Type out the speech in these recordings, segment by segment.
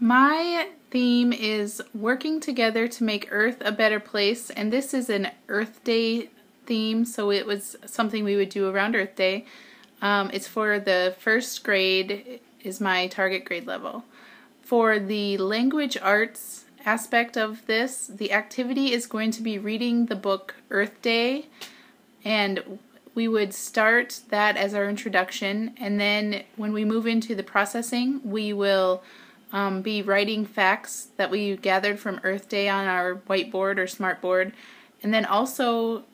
My theme is working together to make Earth a better place, and this is an Earth Day theme, so it was something we would do around Earth Day. It's for the first grade, is my target grade level. For the language arts aspect of this, the activity is going to be reading the book Earth Day, and we would start that as our introduction, and then when we move into the processing, we will be writing facts that we gathered from Earth Day on our whiteboard or smartboard. And then also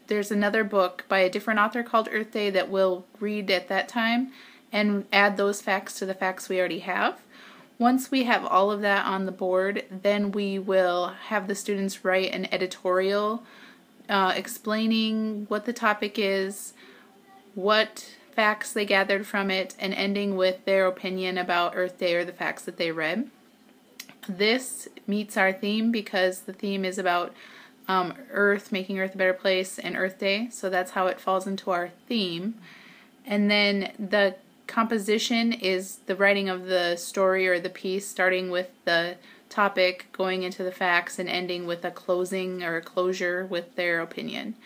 there's another book by a different author called Earth Day that we'll read at that time and add those facts to the facts we already have. Once we have all of that on the board, then we will have the students write an editorial explaining what the topic is, what facts they gathered from it, and ending with their opinion about Earth Day or the facts that they read. This meets our theme because the theme is about Earth, making Earth a better place, and Earth Day, so that's how it falls into our theme. And then the composition is the writing of the story or the piece, starting with the topic, going into the facts, and ending with a closing or a closure with their opinion.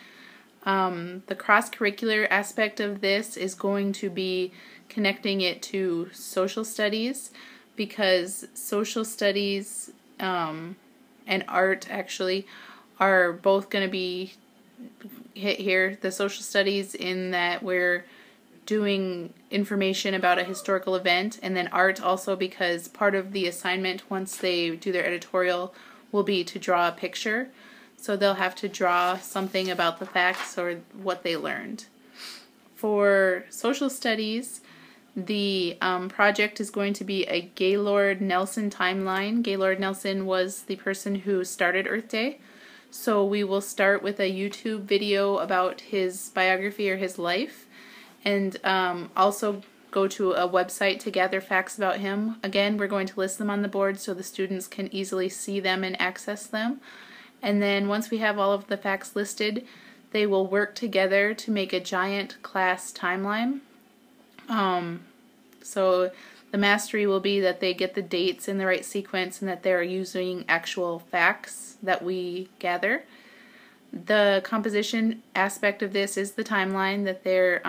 The cross-curricular aspect of this is going to be connecting it to social studies, because social studies and art actually are both going to be hit here. The social studies in that we're doing information about a historical event, and then art also because part of the assignment once they do their editorial will be to draw a picture. So they'll have to draw something about the facts or what they learned. For social studies, the project is going to be a Gaylord Nelson timeline. Gaylord Nelson was the person who started Earth Day. So we will start with a YouTube video about his biography or his life, and also go to a website to gather facts about him. Again, we're going to list them on the board so the students can easily see them and access them. And then once we have all of the facts listed, they will work together to make a giant class timeline. So the mastery will be that they get the dates in the right sequence and that they're using actual facts that we gather. The composition aspect of this is the timeline, that they're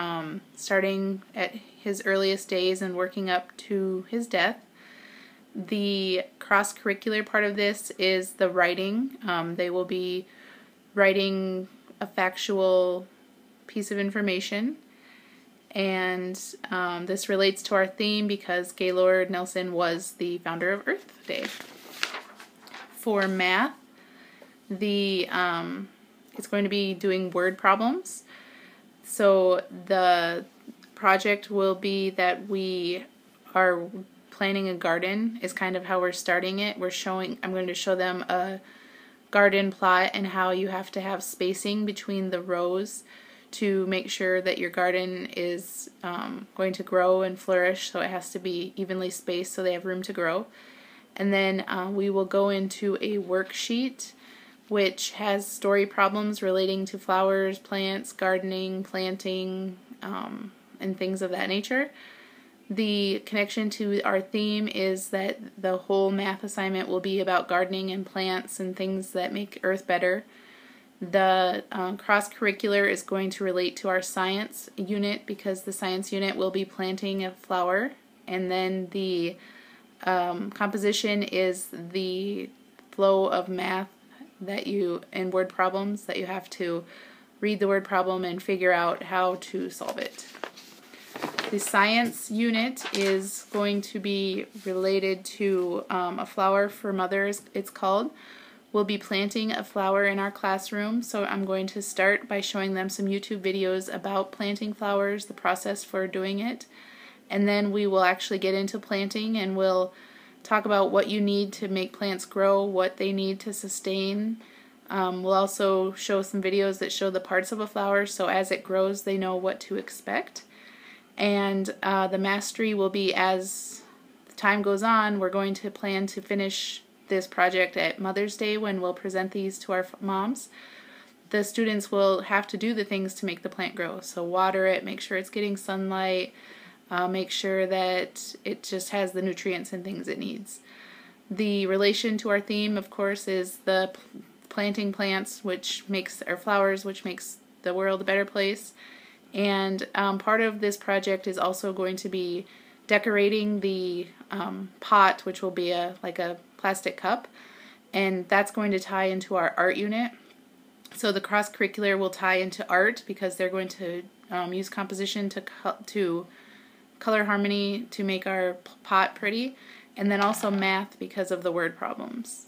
starting at his earliest days and working up to his death. The cross-curricular part of this is the writing. They will be writing a factual piece of information, and this relates to our theme because Gaylord Nelson was the founder of Earth Day. For math, it's going to be doing word problems. So the project will be that we are planning a garden is kind of how we're starting it. I'm going to show them a garden plot and how you have to have spacing between the rows to make sure that your garden is going to grow and flourish, so it has to be evenly spaced so they have room to grow. And then we will go into a worksheet which has story problems relating to flowers, plants, gardening, planting, and things of that nature. The connection to our theme is that the whole math assignment will be about gardening and plants and things that make Earth better. The cross-curricular is going to relate to our science unit because the science unit will be planting a flower. And then the composition is the flow of math and word problems that you have to read the word problem and figure out how to solve it. The science unit is going to be related to a flower for mothers, it's called. We'll be planting a flower in our classroom, so I'm going to start by showing them some YouTube videos about planting flowers, the process for doing it, and then we will actually get into planting and we'll talk about what you need to make plants grow, what they need to sustain. We'll also show some videos that show the parts of a flower, so as it grows they know what to expect. And the mastery will be, as time goes on, we're going to plan to finish this project at Mother's Day when we'll present these to our moms. The students will have to do the things to make the plant grow. So water it, make sure it's getting sunlight, make sure that it just has the nutrients and things it needs. The relation to our theme, of course, is the planting plants, which makes our flowers, which makes the world a better place. And part of this project is also going to be decorating the pot, which will be like a plastic cup, and that's going to tie into our art unit. So the cross-curricular will tie into art because they're going to use composition to color harmony to make our pot pretty, and then also math because of the word problems.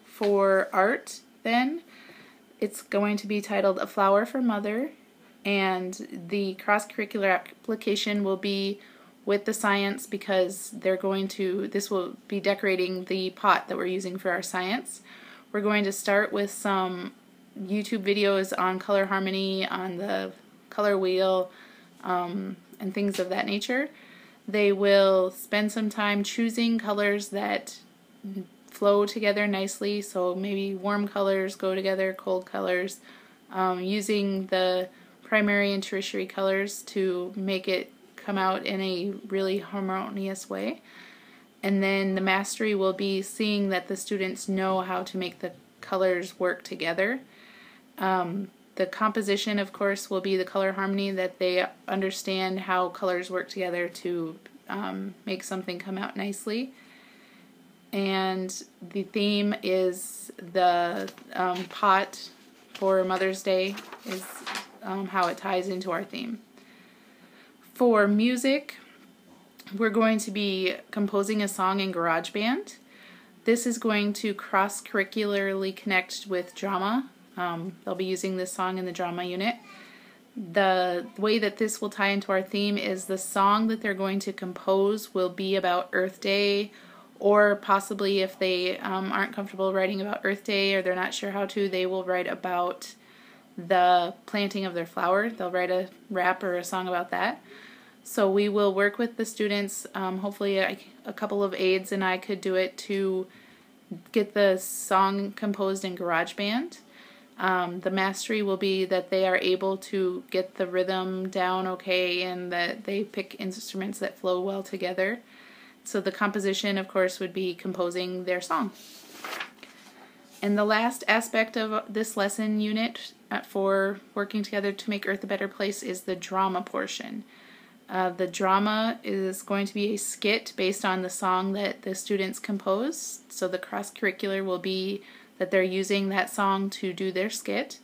For art, then, it's going to be titled A Flower for Mother, and the cross-curricular application will be with the science because this will be decorating the pot that we're using for our science. We're going to start with some YouTube videos on color harmony, on the color wheel, and things of that nature. They will spend some time choosing colors that flow together nicely, so maybe warm colors go together, cold colors, using the primary and tertiary colors to make it come out in a really harmonious way. And then the mastery will be seeing that the students know how to make the colors work together. The composition, of course, will be the color harmony, that they understand how colors work together to make something come out nicely. And the theme is the pot for Mother's Day is how it ties into our theme. For music, we're going to be composing a song in GarageBand. This is going to cross-curricularly connect with drama. They'll be using this song in the drama unit. The way that this will tie into our theme is the song that they're going to compose will be about Earth Day, or possibly if they aren't comfortable writing about Earth Day or they're not sure how to, they will write about the planting of their flower. They'll write a rap or a song about that. So we will work with the students, hopefully a couple of aides and I could do it, to get the song composed in GarageBand. The mastery will be that they are able to get the rhythm down okay and that they pick instruments that flow well together. So the composition, of course, would be composing their song. And the last aspect of this lesson unit for working together to make Earth a better place is the drama portion. The drama is going to be a skit based on the song that the students compose. So the cross-curricular will be that they're using that song to do their skit.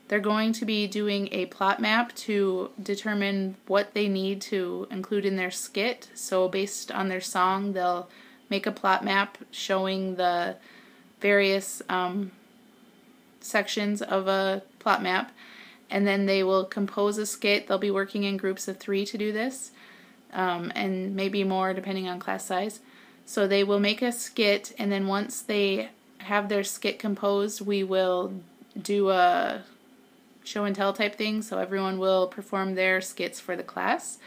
They're going to be doing a plot map to determine what they need to include in their skit. So based on their song, they'll make a plot map showing the various sections of a plot map, and then they will compose a skit. They'll be working in groups of 3 to do this, and maybe more depending on class size. So they will make a skit, and then once they have their skit composed, we will do a show and tell type thing, so everyone will perform their skits for the class.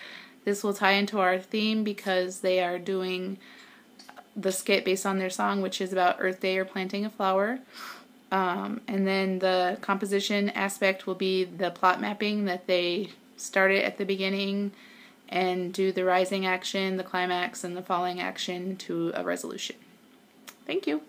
This will tie into our theme because they are doing the skit based on their song, which is about Earth Day or planting a flower. And then the composition aspect will be the plot mapping, that they start it at the beginning and do the rising action, the climax, and the falling action to a resolution. Thank you.